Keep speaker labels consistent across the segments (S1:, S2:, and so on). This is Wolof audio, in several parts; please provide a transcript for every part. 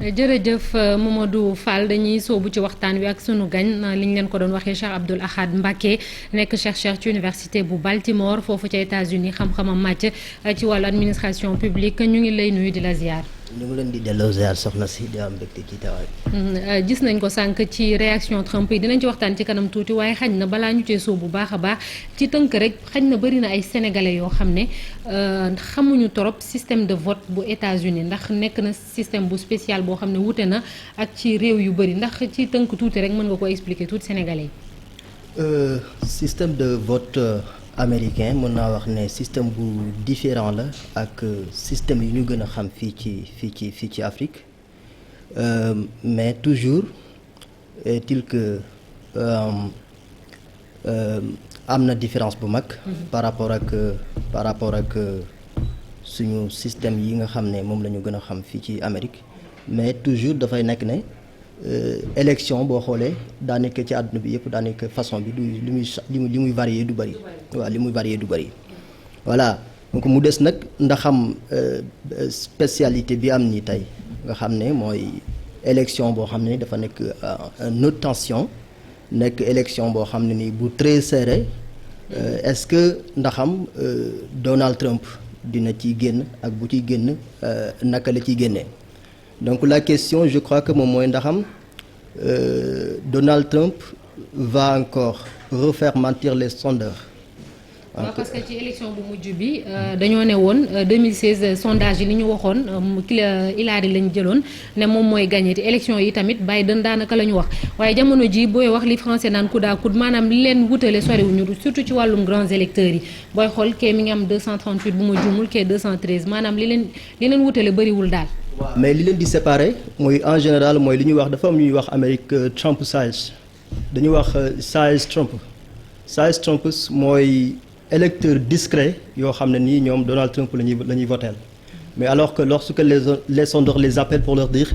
S1: jërëjëf Mamadou Fall dañuy soobu ci waxtaan wi ak sunu gañ li ñu leen ko doon waxee Cheikh Abdoul Ahad Mbacké nekk chercheur ci université bu Baltimore foofu ca États-Unis xam-xamam màcc ci wàllu administration publique ñu ngi lay nuyu di la ziar.
S2: ñu ngi leen di delloo ziar soxna si di am mbégte ci tawaay.
S1: gis nañ ko sànq ci réaction Trump yi dinañ ci waxtaan ci kanam tuuti waaye xañ na balaa ñu cee sóobu bu baax a baax ci tënk rek xañ na bëri na ay sénégalais yoo xam ne xamuñu trop système de vote bu États-Unis ndax nekk na système bu spécial boo xam ne wute na ak ci réew yu bëri ndax ci tënk tuuti rek mën nga ko expliquer tuuti sénégalais yi.
S2: Système de vote américain mën naa wax ne système bu différent la ak système yi ñu gën a xam fii ci Afrique mais toujours est-il que am na différence bu mag. par rapport ak suñu système yi nga xam ne moom la ñu gën a xam fii ci Amérique mais toujours dafay nekk ne élection boo xoolee daanaka ci àdduna bi yëpp daanaka façon bi du li muy varié du bëri. waaw li muy varié du bëri voilà donc mu des nag ndaxam spécialité bi am nii tey nga xam ne mooy élection boo xam ne dafa nekk une haute tension nekk élection boo xam ne nii bu très serré est-ce que ndaxam Donald Trump dina ciy génn ak bu ciy génn naka la ciy génnee donc la question je crois que moom mooy ndaxam Donald Trump va encore refaire mentir les sondeurs.
S1: waaw parce que ci élection bu mujj bi dañoo ne woon 2016 sondage yi li ñu waxoon Hillary lañ jëloon ne moom mooy gagné te élection yi tamit Biden daanaka la ñu wax waaye jamono ji booy wax li français naan coude à coude maanaam li leen wutale soriwuñu surtout ci wàllum grands électeurs yi booy xool kee mi ngi am 238 bu ma juumul kee 213 maanaam li leen wutale bëriwul daal.
S2: mais li leen di séparer mooy en général mooy li ñuy wax dafa am ñuy wax Amérique Trump size dañuy wax size Trump mooy électeurs discrets yoo xam ne nii ñoom Donald Trump la ñuy voter mais alors que lorsque les sondeurs les appellent pour leur dire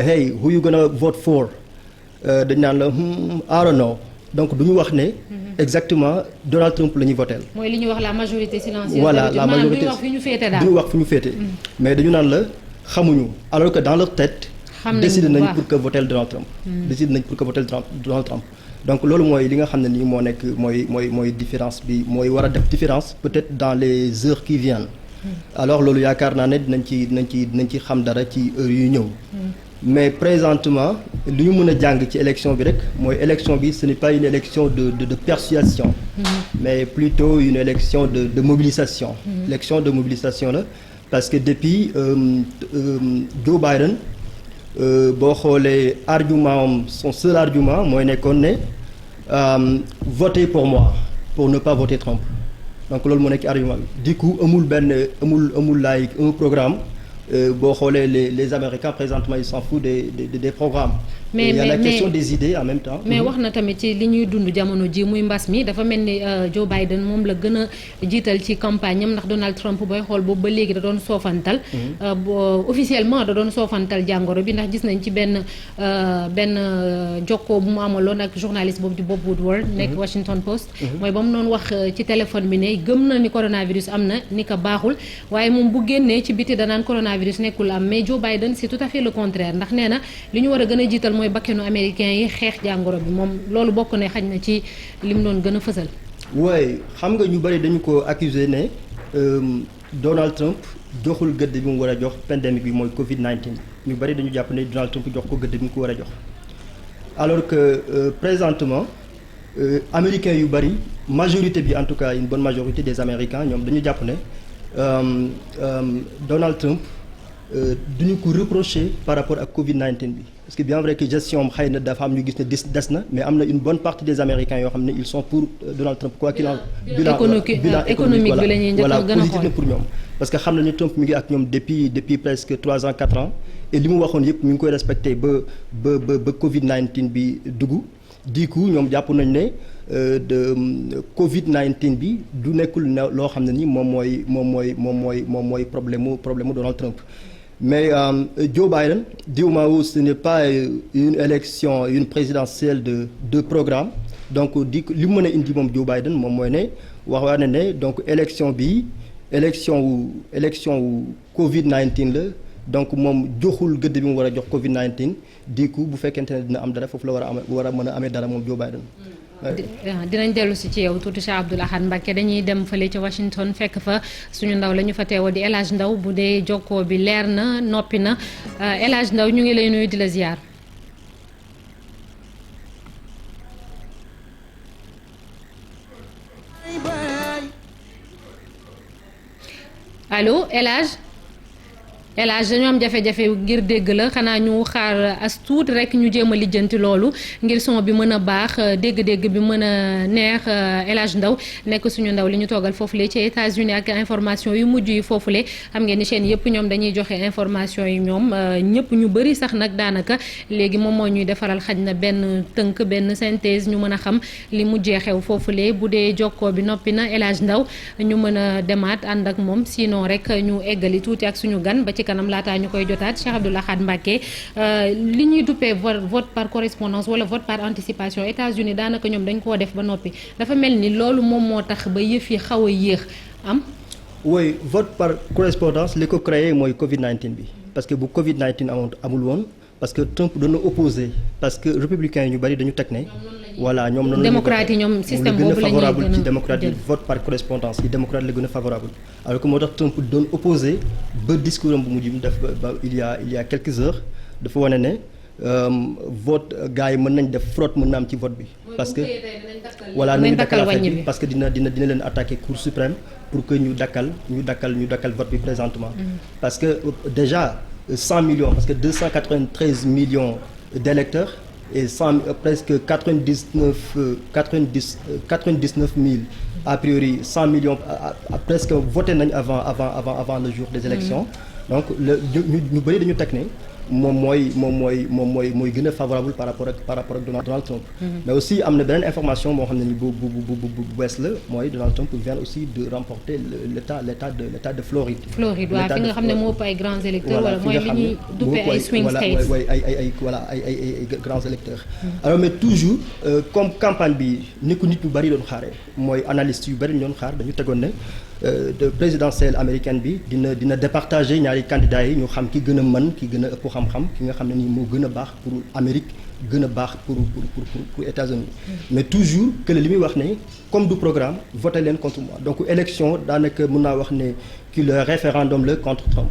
S2: hey who you gonna vote for dañ naan la I don't know donc du ñu wax ne exactement Donald Trump la ñuy voter.
S1: mooy li ñuy wax la majorité silencieuse.
S2: voilà la majorité
S1: du ñu wax fi ñu féete daal.
S2: du ñu wax fi ñu féete mais dañu naan la xamuñu alors que dans leur tête. décidé nañ pour que voter Donald Trump. décidé nañ pour que voter Donald Trump. donc loolu mooy li nga xam ne nii moo nekk mooy différence bi mooy war a def différence peut-être dans les heures qui viennent. alors loolu yaakaar naa ne dinañ ci xam dara ci heures yu ñëw. mais présentement li ñu mën a jàng ci élection bi rek mooy élection bi ce n'est pas une élection de persuasion. mais plutôt une élection de mobilisation. élection de mobilisation la parce que depuis Joe Biden. boo xoolee argument am son seul argument mooy nekkoon ne voter pour moi pour ne pas voter Trump donc loolu moo nekk argument bi du coup amul like un programme boo xoolee les Américains présentement ils s'en foutent des programmes. mais il y a la question des idées en même temps.
S1: mais wax na tamit ci li ñuy dund jamono ji muy mbas mi dafa mel ni Joe Biden moom la gën a jiital ci campagne am ndax Donald Trump booy xool boobu ba léegi da doon soofantal. officiellement da doon soofantal jàngoro bi ndax gis nañ ci benn jokkoo bu mu amaloon ak journaliste boobu di Bob Woodward. nekk Washington Post. mooy ba mu doon wax ci téléphone bi ne gëm na ni coronavirus am na ni ko baaxul waaye moom bu génnee ci biti danaan coronavirus nekkul am mais Joe Biden c'est tout à fait le contraire ndax nee na li ñu war a gën a jiital mooy bakkenu américain yi xeex jàngoro bi moom loolu bokk ne xaj na ci li mu doon gën a fësal.
S2: waaye xam nga ñu bari dañu ko accuser ne Donald Trump joxul gëdd bi mu war a jox pandémique bi mooy Covid-19 ñu bari dañu jàpp ne Donald Trump jox ko gëdd bi mu ko war a jox alors que présentement américains yu bari majorité bi en tout cas une bonne majorité des américains ñoom dañu jàpp ne Donald Trump duñu ko reprocher par rapport ak Covid-19 bi parce que bien vrai que gestion xëy na dafa am ñu gis ne des na mais am na une bonne partie des américains yoo xam ne ils sont pour Donald Trump quoi qu'il en bilan
S1: économique bi la ñuy njëkk a gën a
S2: positif na pour ñoom parce que xam nañu Trump mi ngi ak ñoom depuis presque 3 ans 4 ans et li mu waxoon yëpp mi ngi koy respecté ba Covid-19 bi dugg du coup ñoom jàpp nañ ne de Covid-19 bi du nekkul ne loo xam ne ni moom mooy problème mu Donald Trump mais Joe Biden diwma wu ce n'est pas une présidentielle de programme donc di li mu mën a indi moom Joe Biden moom mooy ne wax ne donc élection wu Covid-19 la donc moom joxul gëdd bi mu war a jox Covid-19 du coup bu fekkente ne dina am dara foofu la war a mën a amee dara moom Joe Biden.
S1: dinañ dellu si ci yow tuuti Cheikh Abdoul Ahad Mbacké dañuy dem fële ca Washington fekk fa suñu ndaw la ñu fa teewoo di El Hadj Ndaw bu dee jokkoo bi leer na noppi na El Hadj Ndaw ñu ngi lay nuyu di la ziar. allo El Hadj dañu am jafe-jafe ngir dégg la xanaa ñu xaar as tuuti rek ñu jéem a lijjanti loolu ngir son bi mën a baax dégg-dégg bi mën a neex El Hadj Ndaw nekk suñu ndaw li ñu toogal foofule ci États-Unis ak information yu mujj yi foofule xam ngeen ni chaîne yëpp ñoom dañuy joxe information yi ñoom ñëpp ñu bëri sax nag daanaka léegi moom moo ñuy defaral xaj na benn tënk benn synthèse ñu mën a xam li mujjee xew foofule bu dee jokkoo bi noppi na El Hadj Ndaw ñu mën a demaat ànd ak moom sinon rek ñu eggali tuuti ak suñu gan ba ci kanam laataa ñu koy jotaat Cheikh Abdoul Ahad Mbacké li ñuy duppee vote par correspondance wala vote par anticipation États-Unis daanaka ñoom dañ koo def ba noppi dafa mel ni loolu moom moo tax ba yëf yi xaw a yéex am.
S2: oui vote par correspondance li ko créé mooy Covid-19 bi parce que bu Covid-19 amul woon parce que Trump doon na opposé parce que républicains yi ñu bari dañu teg ne. voilà ñoom noonu
S1: démocrate yi ñoom système boobu la ñuy
S2: favorable ci démocrate yi vote par correspondance yi démocrate la gën a favorable alors que moo tax Trump doon opposé ba discours am bu mujj mu def ba il y a quelques heures dafa wane ne vote gars yi mën nañ def fraude mën na am ci vote bi parce que voilà nañu dakkal affaire bi parce que dina leen attaquer Cour suprême pour que ñu dakkal vote bi présentement parce que déjà 100 millions parce que 293 millions d'électeurs et presque 99 000 a priori 100 millions presque voté nañ avant le jour des élections donc ñu bëri dañu teg ne moom mooy gën a favorable par rapport ak Donald Trump. Mais aussi am na beneen information moo xam ne ni bu bees la mooy Donald Trump vient aussi de remporter l'état de Floride.
S1: Floride waaw fi nga xam ne moo ëpp ay grands électeurs wala mooy li ñuy duppee ay swing states.
S2: ay grands électeurs. alors mais toujours comme campagne bi ni ko nit ñu bari doon xaaree mooy analystes yu bari ñu doon xaar dañu tegoon ne. de présidentielle américaine bi dina départager ñaari candidats yi ñu xam ki gën a mën ki gën a ëpp xam-xam ki nga xam ne nii moo gën a baax pour Amérique gën a baax pour États-Unis mais toujours que li muy wax ne comme du programme voté leen contre moi donc élection daanaka mën naa wax ne ki le référendum la contre Trump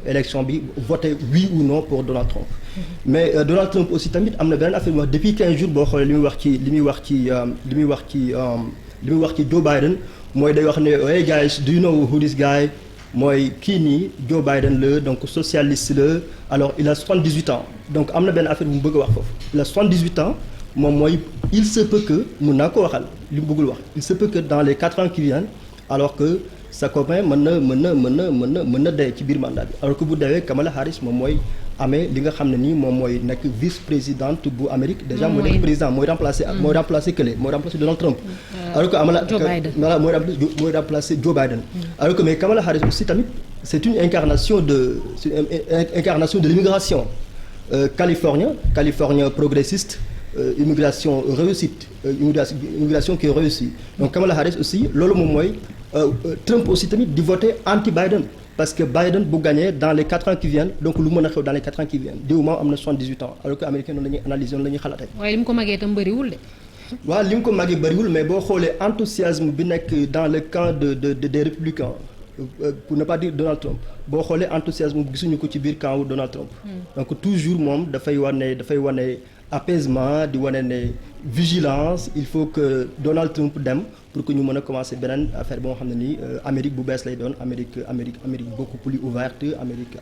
S2: élection bi voté oui ou non pour Donald Trump mais Donald Trump aussi tamit am na beneen affaire bi wax depuis 15 jours boo xoolee li muy wax ci Joe Biden mooy day wax ne hey guys do you know who this guy mooy kii nii Joe Biden la donc socialiste la alors il a 78 ans donc am na benn affaire bu mu bëgg a wax foofu il a 78 ans moom mooy il se peut que mun naa ko waxal li mu bëggul wax il se peut que dans les 4 ans qui viennent alors que sa copain mën na dee ci biir mandat bi alors que bu deewee Kamala Harris moom mooy amee li nga xam ne nii moom mooy nekk vice-présidente bu Amérique déjà mooy nekk président mooy remplacer Donald Trump alors que mooy remplacer Joe Biden alors que mais Kamala Harris aussi tamit c'est une incarnation de l'immigration californien progressiste immigration réussite immigration qui est réussie donc Kamala Harris aussi loolu moom mooy Trump aussi tamit di voter anti-Biden parce que Biden bu gagné dans les 4 ans qui viennent donc lu mën a xew dans les 4 ans qui viennent diw moom am na 78 ans alors que américain noonu la ñuy analyser noonu la ñuy xalaatee.
S1: waaye li mu ko màggee itam bëriwul de.
S2: waaw li mu ko màggee bëriwul mais boo xoolee enthousiasme bi nekk dans le camp des républicains pour ne pas dire Donald Trump boo xoolee enthousiasme gisuñu ko ci biir camp wu Donald Trump. donc toujours moom dafay wane apaisement di wane ne vigilance il faut que Donald Trump dem pour que ñu mën a commencer beneen affaire boo xam ne nii Amérique bu bees lay doon Amérique beaucoup plus ouverte Amérique.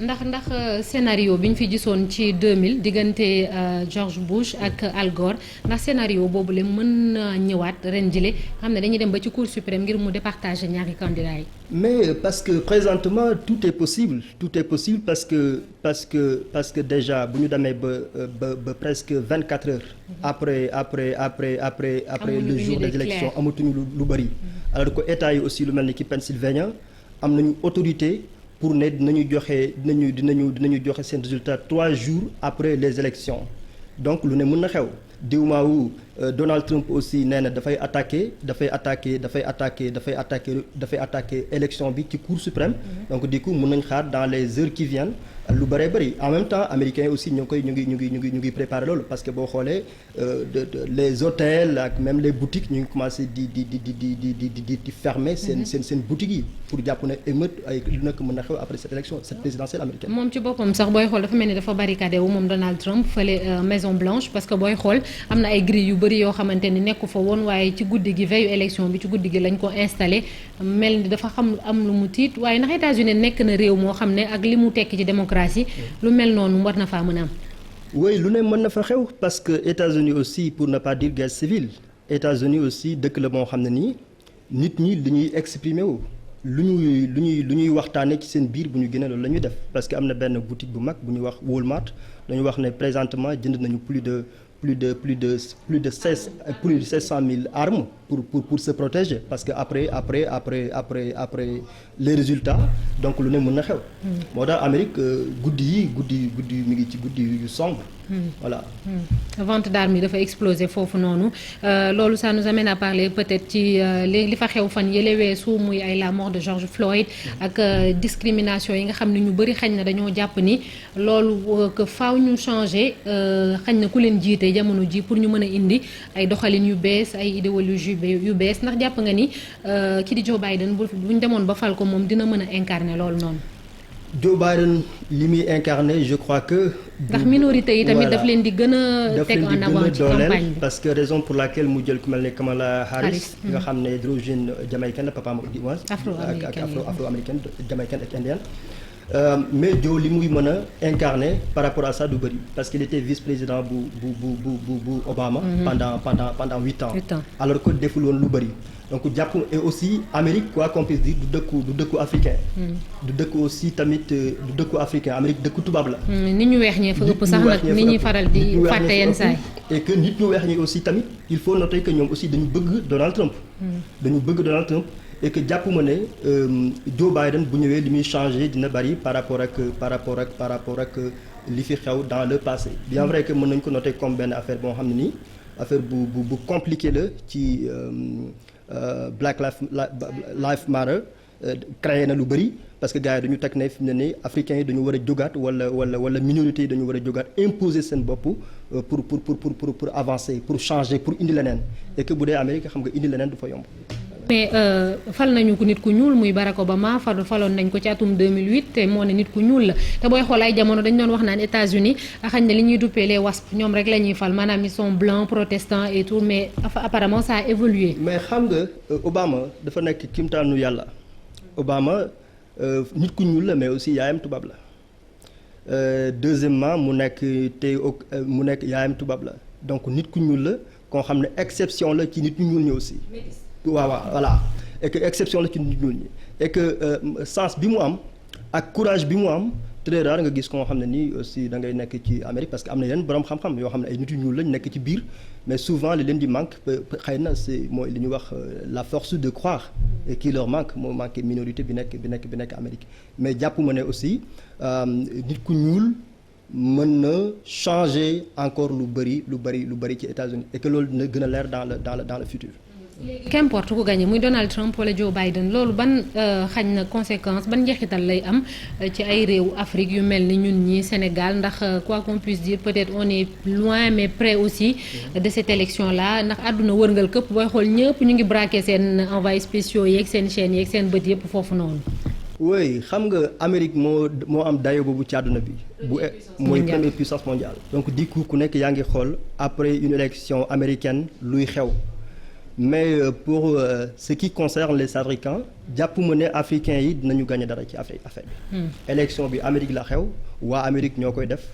S1: ndax scénario bi ñu fi gisoon ci 2000 diggante George Bush ak Al Gore ndax scénario boobu la mën na ñëwaat ren jile xam ne dañuy dem ba ci Cour suprême ngir mu départager ñaari candidats yi.
S2: mais parce que présentement tout est possible parce que déjà bu ñu demee ba presque 24 heures. après le jour des élections amatuñu lu bari. alors que état yi aussi lu mel ni ki Pennsylvania am nañu autorité pour ne dinañu joxe seen résultat 3 jours après les élections donc lu ne mën na xew du moment où Donald Trump aussi nee na dafay attaquer élection bi ci Cour suprême. Donc du coup mën nañ xaar dans les heures qui viennent lu bëree bëri en même temps américains aussi ñu ngi préparer loolu parce que boo xoolee les hôtels ak même les boutiques ñu ngi commencé di fermer seen boutiques yi pour jàpp ne émeute ay lu nekk mën na xew après cette élection cette présidentielle américaine.
S1: moom ci boppam sax booy xool dafa mel ni dafa barricadé wu moom Donald Trump fële Maison Blanche parce que booy xool am na ay grilles yu bëri yoo xamante ni nekku fa woon waaye ci guddi gi veille élection bi ci guddi gi lañ ko installé mel ni dafa am lu mu tiit waaye ndax États-Unis nekk na réew moo xam ne ak li mu tekki ci démocratie lu mel noonu war na faa mën a am.
S2: oui lu ne mën na fa xew parce que États-Unis aussi pour ne pas dire guerre civile États-Unis aussi dëkk la moo xam ne nii nit ñi li ñuy exprimer wu lu ñuy waxtaanee ci seen biir bu ñu génnee loolu la ñuy def parce que am na benn boutique bu mag bu ñuy wax Walmart dañu wax ne présentement jënd nañu plus de 700 000 armes pour se protéger parce que après les résultats donc lu ne mën na xew. moo tax Amérique guddi mi ngi ci guddi yu sombre. Voilà.
S1: Vente d'armes yi dafa exploser foofu noonu loolu ça nous amène à parler peut-être ci li fa xew fan yële weesu muy ay la mort de George Floyd ak discrimination yi nga xam ne ñu bëri xañ na dañoo jàpp ni loolu que faaw ñu changer xañ na ku leen jiite jamono ji pour ñu mën a indi ay doxalin yu bees ay idéologie yu bees ndax jàpp nga ni ki di Joe Biden buñ demoon ba fal ko moom dina mën a incarner loolu noonu.
S2: Joe Biden li muy incarné je crois que.
S1: ndax minorité yi tamit daf leen di gën a teg en avant ci campagne bi
S2: parce que raison pour laquelle mu jël ku mel ne Kamala Harris. nga xam ne d'origine jamaïcaine la papaam afro-américaine jamaïcaine ak indienne. mais Joe li muy mën a incarné par rapport à ça du bëri parce qu'il était vice-président bu Obama. pendant 8 ans. alors que deful woon lu bëri. donc jàpp et aussi Amérique quoi qu'on puisse dire du dëkku africain. du dëkku aussi tamit du dëkku africain Amérique dëkku tubaab la.
S1: nit ñu weex ñee fa ëpp sax nag nit ñuy faral di fàtte yenn saay.
S2: et que nit ñu weex ñi aussi tamit il faut noter que ñoom aussi dañu bëgg Donald Trump. et que jàpp ma ne Joe Biden bu ñëwee li muy changé dina bari par rapport ak li fi xew dans le passé. bien vrai que mën nañu ko noter comme benn affaire boo xam ne nii affaire bu compliqué la ci. Black Lives Matter créé na lu bëri parce que gars yi dañu teg ne fi mu ne nii africains yi dañu war a jógaat wala minorités yi dañu war a jógaat imposer seen bopp pour avancer pour changer pour indi leneen et que bu dee Amérique xam nga indi leneen du fa yomb.
S1: mais fal nañu ko nit ku ñuul muy Barack Obama faloon nañ ko ci atum 2008 te moo ne nit ku ñuul la te booy xool ay jamono dañ doon wax naan États-Unis xañ na li ñuy duppee les WASP ñoom rek la ñuy fal maanaam ils sont blancs protestants et tout mais apparemment ça a évolué.
S2: mais xam nga Obama dafa nekk kimtaanu yàlla Obama nit ku ñuul la mais aussi yaayam tubaab la deuxièmement mu nekk yaayam tubaab la donc nit ku ñuul la koo xam ne exception la ci nit ñu ñuul ñi aussi. waaw voilà et que exception la ci nit ñuul ñi et que sens bi mu am ak courage bi mu am très rare nga gis ko nga xam ne nii aussi da ngay nekk ci Amérique parce que am na yeneen borom xam-xam yoo xam ne ay nit yu ñuul lañ nekk ci biir mais souvent li leen di manque xëy na c'est mooy li ñuy wax la force de croire et qui leur manque moo manqué minorité bi nekk Amérique mais jàpp ma ne aussi nit ku ñuul mën na changer encore lu bëri ci États-Unis et que loolu dina gën a leer dans le futur.
S1: qu'importe ku gagné muy Donald Trump wala Joe Biden loolu ban xañ na conséquence ban njeexital lay am ci ay réewu Afrique yu mel ni ñun ñi Sénégal ndax quoi qu'on puisse dire peut-être on est loin mais près aussi de cette élection là ndax àdduna wërngal këpp booy xool ñëpp ñu ngi braqué seen envoyés spéciaux yeeg seen chaînes yeeg seen bët yëpp foofu noonu.
S2: oui xam nga Amérique moo am dayo boobu ci àdduna bi. mooy première puissance mondiale. donc du coup ku nekk yaa ngi xool après une élection américaine luy xew. mais pour ce qui concerne les Africains jàpp ma ne africains yi dinañu gagner dara ci affaire bi. élection bi Amérique la xew waa Amérique ñoo koy def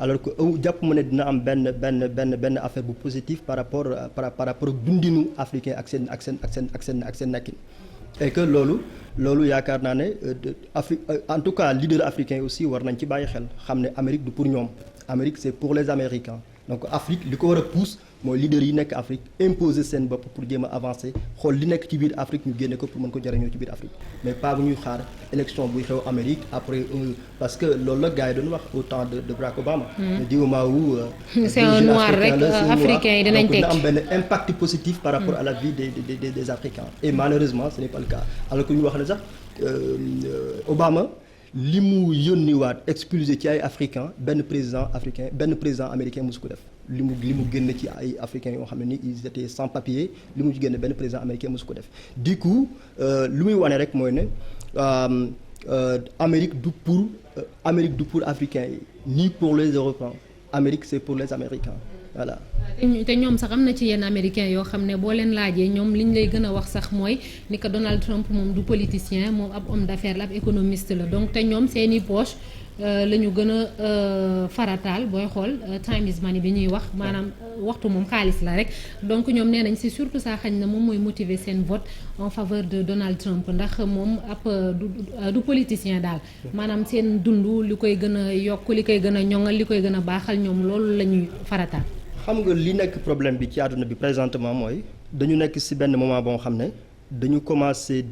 S2: alors que jàpp ma ne dina am benn affaire bu positif par rapport ak dundinu africain ak seen nekkin. et que loolu yaakaar naa ne en tout cas leader africain aussi war nañ ci bàyyi xel xam ne Amérique du pour ñoom Amérique c'est pour les Américains donc Afrique li ko war a pousse mooy leader yi nekk Afrique imposer seen bopp pour jéem a avancer xool li nekk ci biir Afrique ñu génne ko pour mën ko jariñoo ci biir Afrique mais pas bu ñuy xaar élection buy xew Amérique après parce que loolu la gars yi doon wax au temps de Barack Obama. di moment où
S1: c'est un noir rek africain yi dinañ tekki
S2: donc dina am benn impact positif par rapport à la vie des Africains et malheureusement ce n'est pas le cas alors que ñu wax ne sax Obama li mu yónniwaat expulsé ci ay africains benn président américain mosu ko def li mu génn ci ay africains yoo xam ne ni ils étaient sans papier li mu ci génn benn président américain mosu ko def du coup lu muy wane rek mooy ne Amérique du pour africains yi ni pour les Européens Amérique c'est pour les Américains voilà.
S1: te ñoom sax am na ci yenn américains yoo xam ne boo leen laajee ñoom liñ lay gën a wax sax mooy ni que Donald Trump moom du politicien moom ab homme d'affaires la ab économiste la donc te ñoom seeni poche la ñu gën a farataal booy xool time is money bi ñuy wax maanaam waxtu moom xaalis la rek donc ñoom nee nañ c'est surtout ça xañ na moom mooy motiver seen vote en faveur de Donald Trump ndax moom ab du politicien daal maanaam seen dund li koy gën a yokk li koy gën a ñoŋal li koy gën a baaxal ñoom loolu la ñuy farataal.
S2: xam nga li nekk problème bi ci àdduna bi présentement mooy dañu nekk ci benn moment boo xam ne dañu commencer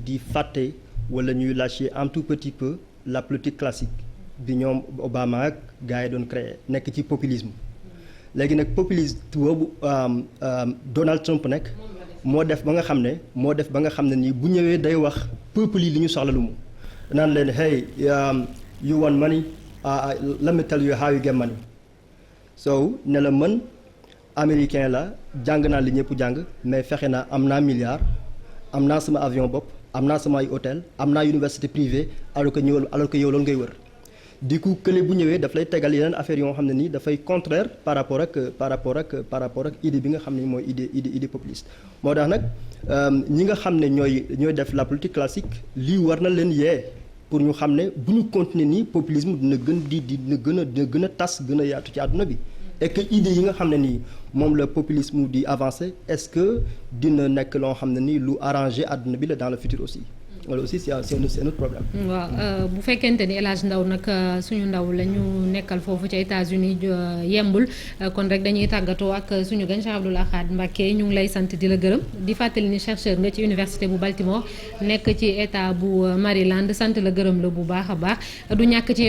S2: di fàtte wala ñuy lâcher un tout petit peu la politique classique bi ñoom Obama ak gars yi doon créer nekk ci populisme léegi nag populisme boobu Donald Trump nekk moo def ba nga xam ne nii bu ñëwee day wax peuple yi li ñu soxla lu mu naan leen hey you want money let me tell you how you get money so ne la mën américain la jàng naa li ñëpp jàng mais fexe naa am naa milliard am naa sama avion bopp am naa sama ay hôtel am naa université privée alors que yow loolu ngay wër du coup kële bu ñëwee daf lay tegal yeneen affaires yoo xam ne nii dafay contraire par rapport ak idée bi nga xam ne mooy idée populiste moo tax nag ñi nga xam ne ñooy def la politique classique lii war na leen yee pour ñu xam ne bu ñu continuer nii populisme dina gën a tas gën a yaatu ci àdduna bi et que idées yi nga xam ne nii moom la populisme di avancer est-ce que dina nekk loo xam ne nii lu arranger àdduna bi la dans le futur aussi loolu aussi c'est un autre problème.
S1: waaw bu fekkente ni El Hadj Ndao nag suñu ndaw la ñu nekkal foofu ca États-Unis yembul kon rek dañuy tàggatoo ak suñu gan Cheikh Abdoul Ahad Mbacké ñu ngi lay sant di la gërëm di fàttali ni chercheur nga ci université bu Baltimore nekk ci état bu Maryland sant la gërëm la bu baax a baax du ñàkk ci.